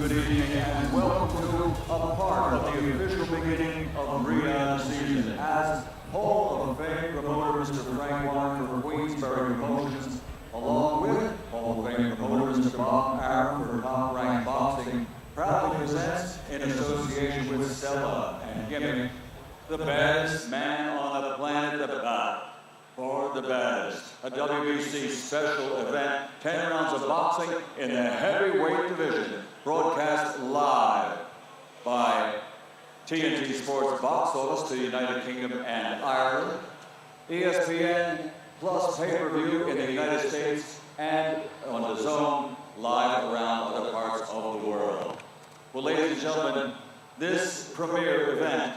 Good evening and welcome to a part of the official beginning of Riyadh season. As Hall of Fame promoter Mr. Frank Warren for Queensberry Promotions, along with Hall of Fame promoter Mr. Bob Arum for Top Rank Boxing, proudly presents, in association with Stella and Gimmick, the baddest man on the planet, for the baddest, a WBC special event, 10 rounds of boxing in the heavyweight division, broadcast live by TNT Sports Box Office to the United Kingdom and Ireland, ESPN plus pay-per-view in the United States, and on the Zone live around other parts of the world. Well, ladies and gentlemen, this premier event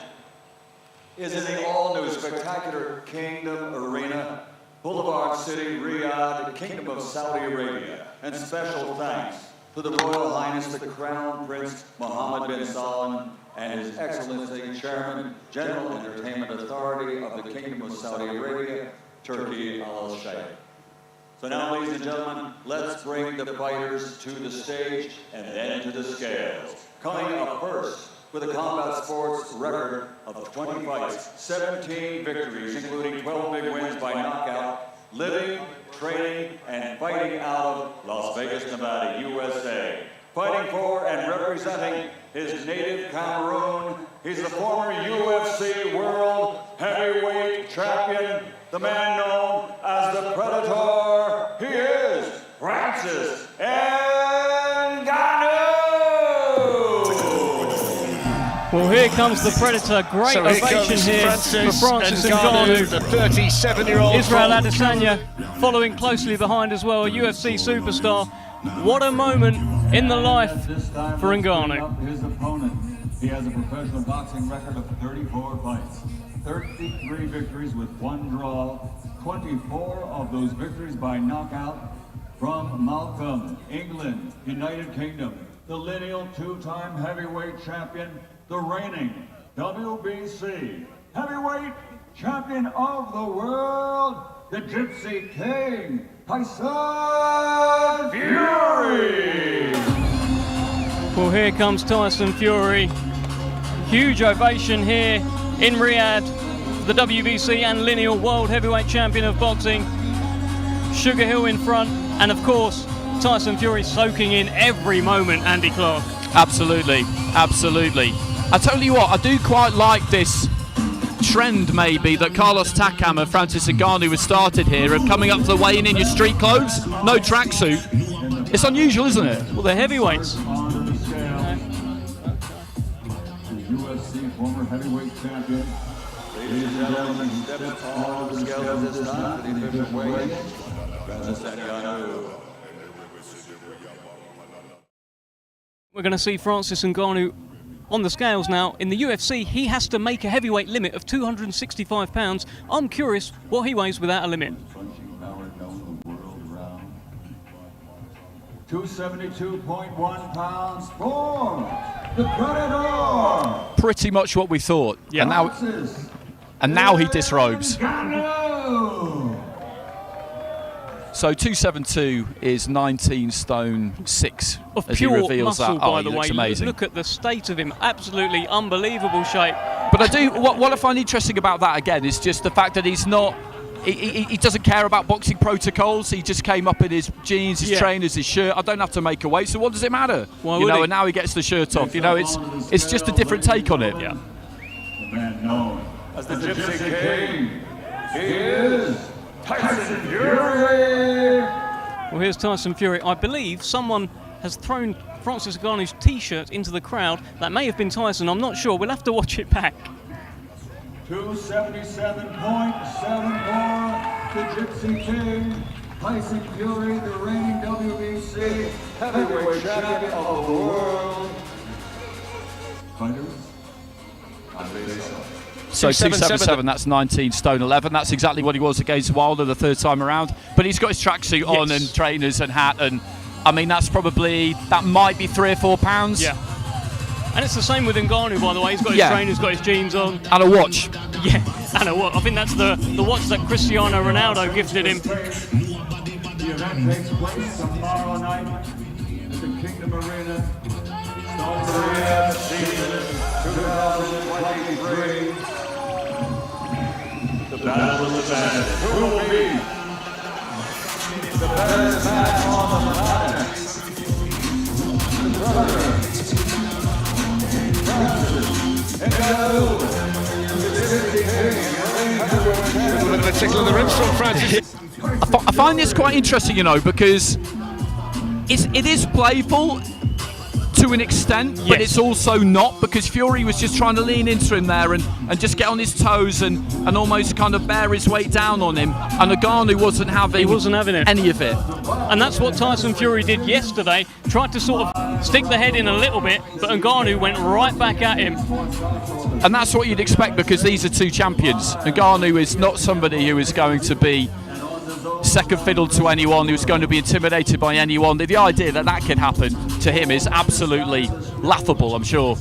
is in the all-new spectacular Kingdom Arena, Boulevard City, Riyadh, Kingdom of Saudi Arabia. And special thanks to the Royal Highness the Crown Prince Mohammed bin Salman and His Excellency Chairman, General Entertainment Authority of the Kingdom of Saudi Arabia, Turkey Al-Sheikh. So now, ladies and gentlemen, let's bring the fighters to the stage and then to the scales. Coming up first with a combat sports record of 20 fights, 17 victories, including 12 big wins by knockout, living, training, and fighting out of Las Vegas, Nevada, USA. Fighting for and representing his native Cameroon, he's the former UFC World Heavyweight Champion, the man known as the Predator. He is Francis Ngannou! Well, here comes the Predator. Great ovation here for Francis Ngannou, the 37-year-old. Israel Adesanya following closely behind as well, a UFC superstar. What a moment in the life for Ngannou. His opponent. He has a professional boxing record of 34 fights, 33 victories with 1 draw, 24 of those victories by knockout. From Malcolm, England, United Kingdom, the lineal 2-time heavyweight champion, the reigning WBC heavyweight champion of the world, the Gypsy King, Tyson Fury! Well, here comes Tyson Fury. Huge ovation here in Riyadh, the WBC and lineal world heavyweight champion of boxing. Sugar Hill in front, and of course, Tyson Fury soaking in every moment, Andy Clark. Absolutely. I tell you what, I do quite like this trend maybe that Carlos Takam and Francis Ngannou has started here of coming up to the weigh-in in your street clothes, no tracksuit. It's unusual, isn't it? Well, they're heavyweights. UFC former heavyweight champion. Ladies and gentlemen, he steps on the scales this time for the official weigh-in. Francis Ngannou. We're going to see Francis Ngannou on the scales now. In the UFC, he has to make a heavyweight limit of 265 pounds. I'm curious what he weighs without a limit. 272.1 pounds for the Predator. Pretty much what we thought. Yeah. And now he disrobes. So 272 is 19 stone 6 of as pure he reveals muscle, that. by He the looks way. amazing. Look at the state of him. Absolutely unbelievable shape. But I do. What I find interesting about that again is just the fact that he's not. He doesn't care about boxing protocols. He just came up in his jeans, his trainers, his shirt. I don't have to make a weight, so what does it matter? Why you would know, he? and now he gets the shirt off. You know, it's just a different take on it. Yeah. The man known as the Gypsy King. He is Tyson Fury. Well, here's Tyson Fury. I believe someone has thrown Francis Ngannou's T-shirt into the crowd. That may have been Tyson. I'm not sure. We'll have to watch it back. 277.74, the Gypsy King, Tyson Fury, the reigning WBC heavyweight champion of the world. Fighters, So 277, that's 19 stone 11. That's exactly what he was against Wilder the third time around. But he's got his tracksuit on and trainers and hat, and I mean that might be 3 or 4 pounds. Yeah. And it's the same with Ngannou, by the way. He's got his trainers, got his jeans on. And a watch. Yeah, and a watch. I think that's the watch that Cristiano Ronaldo gifted him. The event takes place tomorrow night at the Kingdom Arena. Starting season 2023. The Battle of the Band. Who will be the best man on the planet? The brother. I find this quite interesting, you know, because it is playful to an extent, but it's also not, because Fury was just trying to lean into him there and just get on his toes and almost kind of bear his weight down on him, and Ngannou wasn't having it. any of it. And that's what Tyson Fury did yesterday. Tried to sort of stick the head in a little bit, but Ngannou went right back at him. And that's what you'd expect, because these are two champions. Ngannou is not somebody who is going to be second fiddle to anyone, who's going to be intimidated by anyone. The idea that can happen to him is absolutely laughable, I'm sure.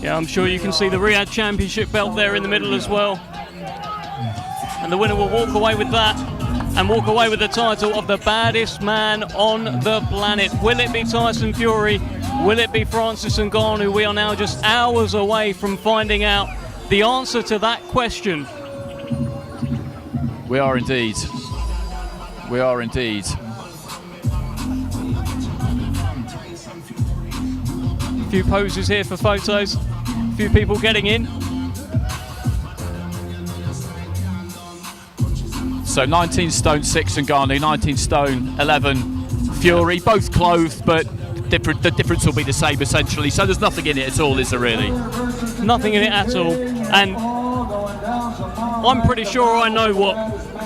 Yeah, I'm sure you can see the Riyadh Championship belt there in the middle as well. And the winner will walk away with that and walk away with the title of the baddest man on the planet. Will it be Tyson Fury? Will it be Francis Ngannou? We are now just hours away from finding out the answer to that question. We are indeed. We are indeed. A few poses here for photos. A few people getting in. So 19 stone 6 Ngannou, 19 stone 11 Fury, both clothed, but the difference will be the same essentially. So there's nothing in it at all, is there really? Nothing in it at all. And I'm pretty sure I know what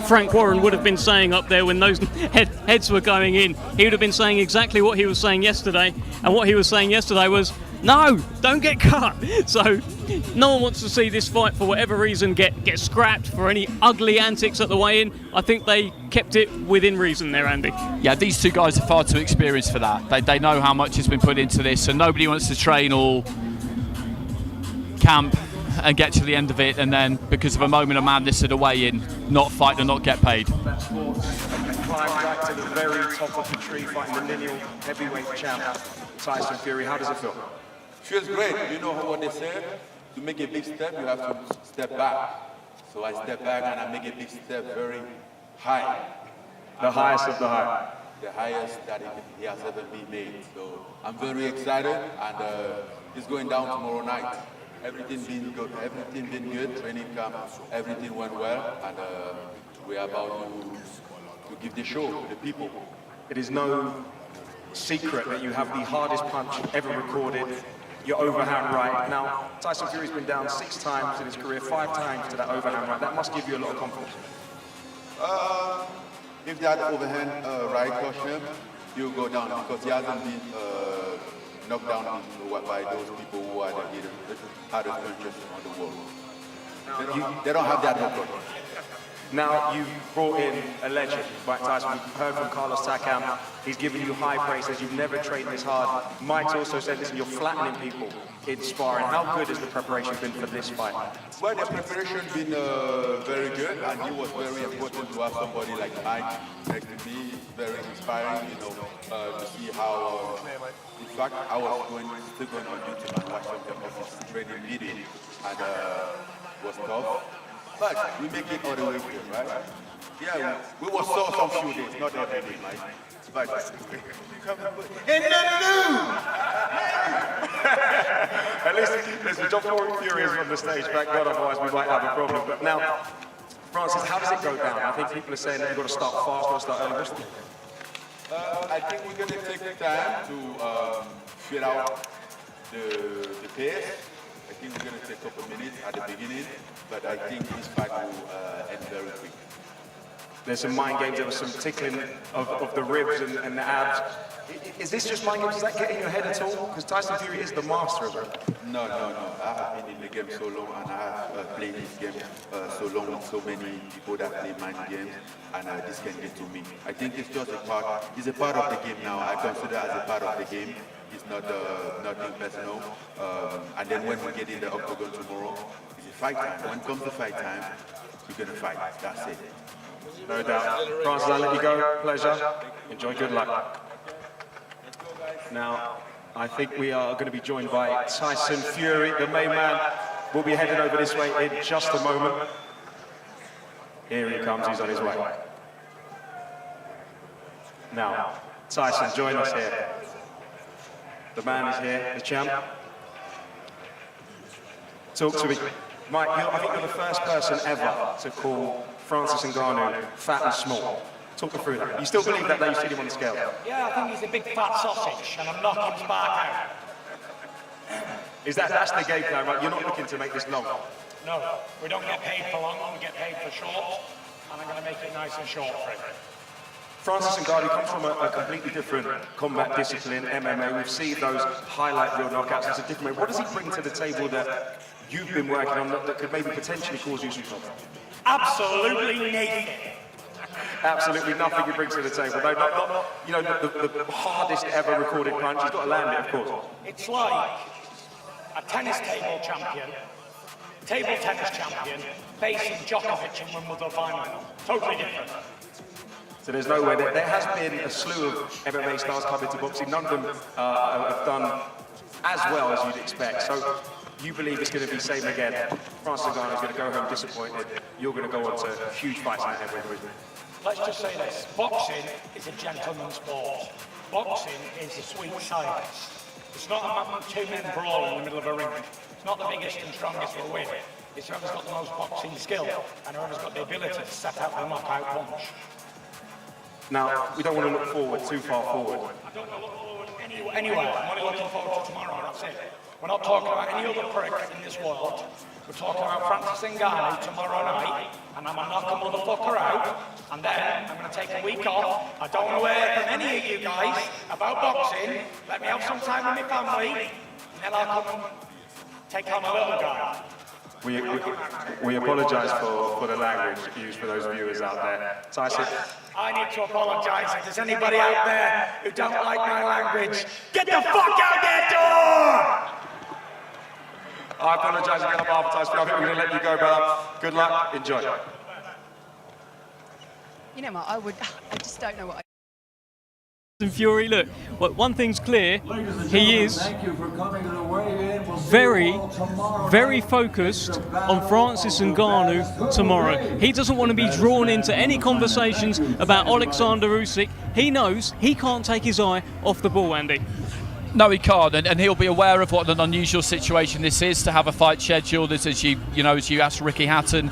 Frank Warren would have been saying up there when those heads were going in. He would have been saying exactly what he was saying yesterday, and what he was saying yesterday was, no, don't get cut. So no one wants to see this fight, for whatever reason, get scrapped for any ugly antics at the weigh-in. I think they kept it within reason there, Andy. Yeah, these two guys are far too experienced for that. They know how much has been put into this, and nobody wants to train all camp and get to the end of it, and then because of a moment of madness at a weigh-in, not fight and not get paid. Climb back to the very top of the tree, fighting the lineal heavyweight champ, Tyson Fury. How does it feel? Feels great. You know what they say? To make a big step, you have to step back. So I step back and I make a big step very high. The highest of the high. The highest that he has ever been made. So I'm very excited, and is going down tomorrow night. Everything been good. Everything been good. Training camp, everything went well, and we're about to give the show to the people. It is no secret that you have the hardest punch ever recorded. Your overhand right. Now, Tyson Fury's been down 6 times in his career, 5 times to that overhand right. That must give you a lot of confidence. If that overhand right touch him, he'll go down because he hasn't been knocked down by those people who are the hardest punchers on the world. They don't have that record. Now you've brought in a legend, Mike Tyson. We've heard from Carlos Takam. He's given you high praise, says you've never trained this hard. Mike's also said, listen, you're flattening people in sparring. How good has the preparation been for this fight? Well, the preparation has been very good, and it was very important to have somebody like Mike next to me. It's very inspiring, you know, to see how, in fact, I was still going on YouTube and watch some of his training video, and it was tough. But we make it all the way here, right? Yeah, we were sore some few days, not every day, right? But in the At least, listen, John Fury is on the stage, thank God, otherwise we might have a problem. But now, Francis, how does it go down? I think people are saying that you've got to start fast, got to start early. I think we're going to take the time to figure out the pace. I think we're going to take a couple minutes at the beginning, but I think this fight will end very quick. There's some mind games, there was some tickling of the ribs and the abs. Is this just mind games? Does that get in your head at all? Because Tyson Fury is the master of it. No. I have been in the game so long, and I have played this game so long with so many people that play mind games, and this can get to me. I think it's just a part of the game now. I consider it as a part of the game. It's not nothing personal. And then when we get in the octagon tomorrow, it's a fight time. When it comes to fight time, we're gonna fight. That's it. No doubt. Francis, I'll let you go. Pleasure. Enjoy. Good luck. Now, I think we are going to be joined by Tyson Fury, the main man. We'll be heading over this way in just a moment. Here he comes. He's on his way. Now, Tyson, join us here. The man is here, the champ. Talk to me. Mike, I think you're the first person ever to call Francis Ngannou fat and small. Talk me through that. You still believe that now you've seen him on the scale? Yeah, I think he's a big fat sausage, and I'm knocking his back out. That's the game plan, right? You're not looking to make this long? No, we don't get paid for long, we get paid for short, and I'm going to make it nice and short for him. Francis Ngannou comes from a completely different combat discipline, MMA. We've seen those highlight reel knockouts. It's a different way. What does he bring to the table that you've been working on that could maybe potentially cause you some trouble? Absolutely nothing. Absolutely nothing he brings to the table. No, not you know, the hardest ever recorded punch. He's got to land it, of course. It's like a tennis table champion, table tennis champion, facing Djokovic in Wimbledon final. Totally different. So there's no way. There has been a slew of MMA stars come into boxing. None of them have done as well as you'd expect. So you believe it's going to be same again. Francis Ngannou is going to go home disappointed. You're going to go on to huge fights in the heavyweight division. Let's just say this. Boxing is a gentleman's sport. Boxing is the sweet science. It's not two men brawling in the middle of a ring. It's not the biggest and strongest will win. It's whoever's got the most boxing skill and whoever's got the ability to set out the knockout punch. Now, we don't want to look forward too far forward. I don't want to look forward anywhere. I'm only looking forward to tomorrow, that's it. We're not talking about any other prick in this world. We're talking about Francis Ngannou tomorrow night, and I'm going to knock a motherfucker out, and then I'm going to take a week off. I don't want to hear from any of you guys about boxing. Let me have some time with my family, and then I'll come and take on a little guy. We apologise for the language used for those viewers out there. Tyson? I need to apologise if there's anybody out there who don't like my language. Get the fuck out that door! I apologise again on behalf of Tyson. I think we're going to let you go, brother. Good luck. Enjoy. You know what, I just don't know what Fury, look, one thing's clear, he is very, very focused on Francis Ngannou tomorrow. He doesn't want to be drawn into any conversations about Alexander Usyk. He knows he can't take his eye off the ball, Andy. No, he can't, and he'll be aware of what an unusual situation this is to have a fight scheduled. As you asked Ricky Hatton,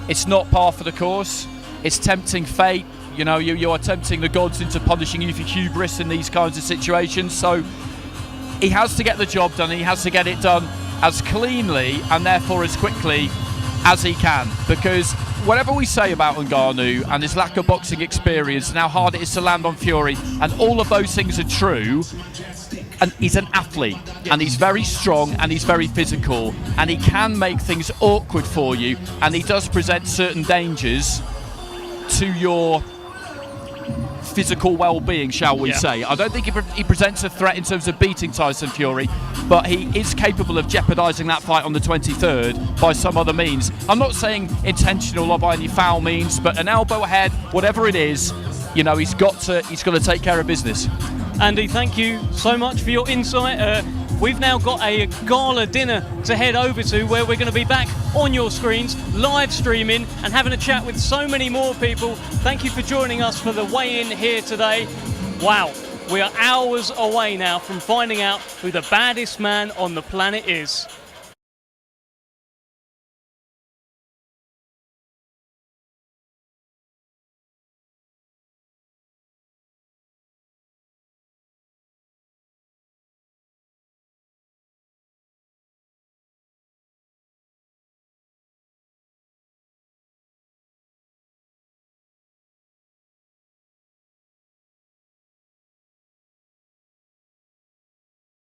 it's not par for the course. It's tempting fate. You know, you are tempting the gods into punishing you for hubris in these kinds of situations. So he has to get the job done. He has to get it done as cleanly and therefore as quickly as he can, because whatever we say about Ngannou and his lack of boxing experience and how hard it is to land on Fury, and all of those things are true, and he's an athlete, and he's very strong, and he's very physical, and he can make things awkward for you, and he does present certain dangers to your physical well-being, shall we say. I don't think he presents a threat in terms of beating Tyson Fury, but he is capable of jeopardising that fight on the 23rd by some other means. I'm not saying intentional or by any foul means, but an elbow, head, whatever it is, you know, he's got to take care of business. Andy, thank you so much for your insight. We've now got a gala dinner to head over to, where we're going to be back on your screens, live streaming and having a chat with so many more people. Thank you for joining us for the weigh-in here today. Wow, we are hours away now from finding out who the baddest man on the planet is.